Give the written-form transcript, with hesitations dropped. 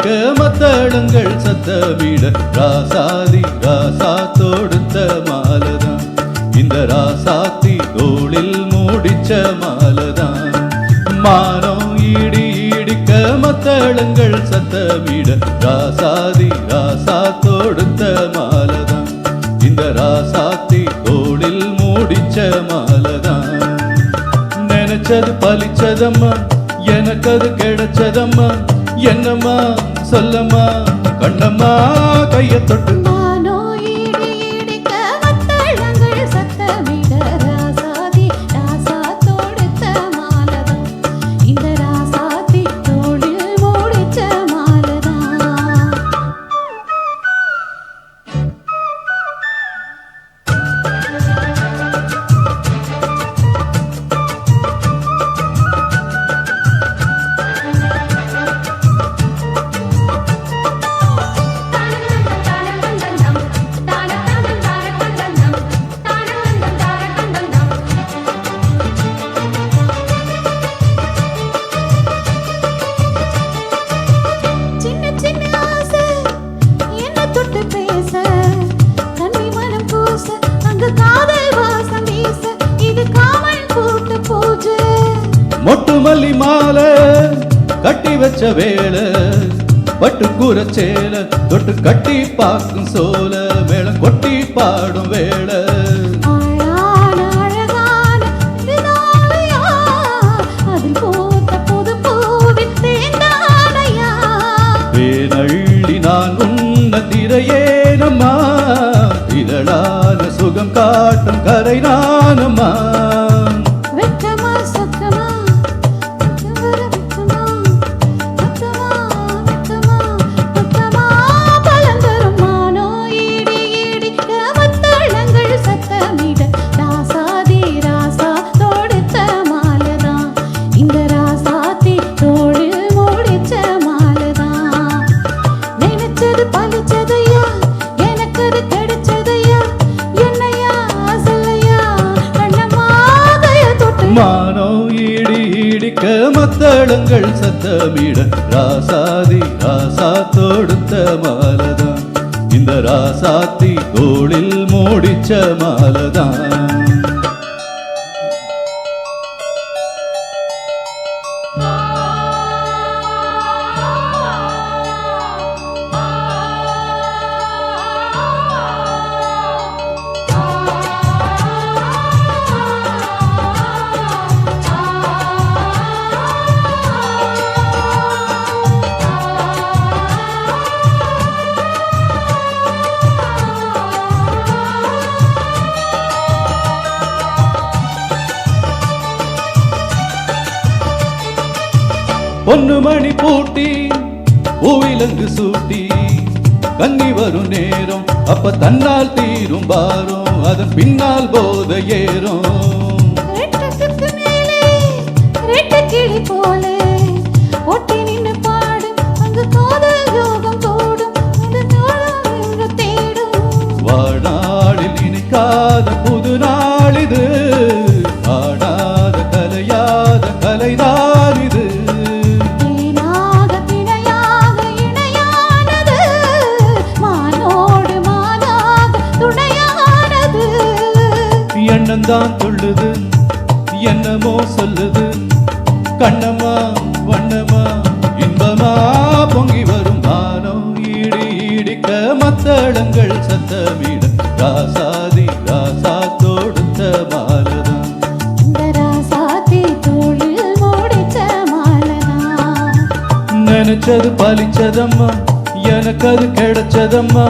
இடிக்க மத்தளங்கள் சத்தமிட ராசாதி ராசா தொடுத்த மாலதான் இந்த ராசாத்தி தோளில் மூடிச்ச மாலதான் மானம் இடிக்க மத்தளங்கள் சத்தமிட ராசாதி ராசா தொடுத்த மாலதான் இந்த ராசாத்தி தோளில் மூடிச்ச மாலதான் நினைச்சது பலிச்சதம்மா எனக்கு அது கிடைச்சதம்மா என்னம்மா சொல்லம்மா கண்ணம்மா கைய தொட்டு மொட்டு மல்லி மாலை கட்டி வச்ச வேளை பட்டு கூரச்சேல தொட்டு கட்டி பார்க்கும் சோல மேளம் கொட்டி பாடும் வேளை தேனள்ளி நான் உண்ண திரையேனம்மா இதழான சுகம் காட்டும் கரை நானம்மா மானோ இடிக்க மத்தளங்கள் சத்தமிட ராசாதி ராசா தொடுத்த மாலதான் இந்த ராசாத்தி தோளில் மூடிச்ச மாலதான் பொன்னு மணி பூட்டி பூவிலங்கு சூட்டி கன்னி வரும் நேரம் அப்ப தன்னால் தீரும் பாரும் அதன் பின்னால் போத ஏறும் வாடாளில் இனிக்காத புது நாளிது ஆடாத கலையாத கலைதான் இது எண்ணந்தான் துள்ளுது என்னமோ சொல்லுது கண்ணம்மா வண்ணம்மா இன்பமா பொங்கி வரும் மானோ இடிக்க மத்தளங்கள் சத்தமிட ராசாதி ராசா தொடுத்த மாலதான் இந்த ராசாத்தி தோளில் மூடிச்ச மாலதான் நினைச்சது பலிச்சதம்மா எனக்கு அது கிடைச்சதம்மா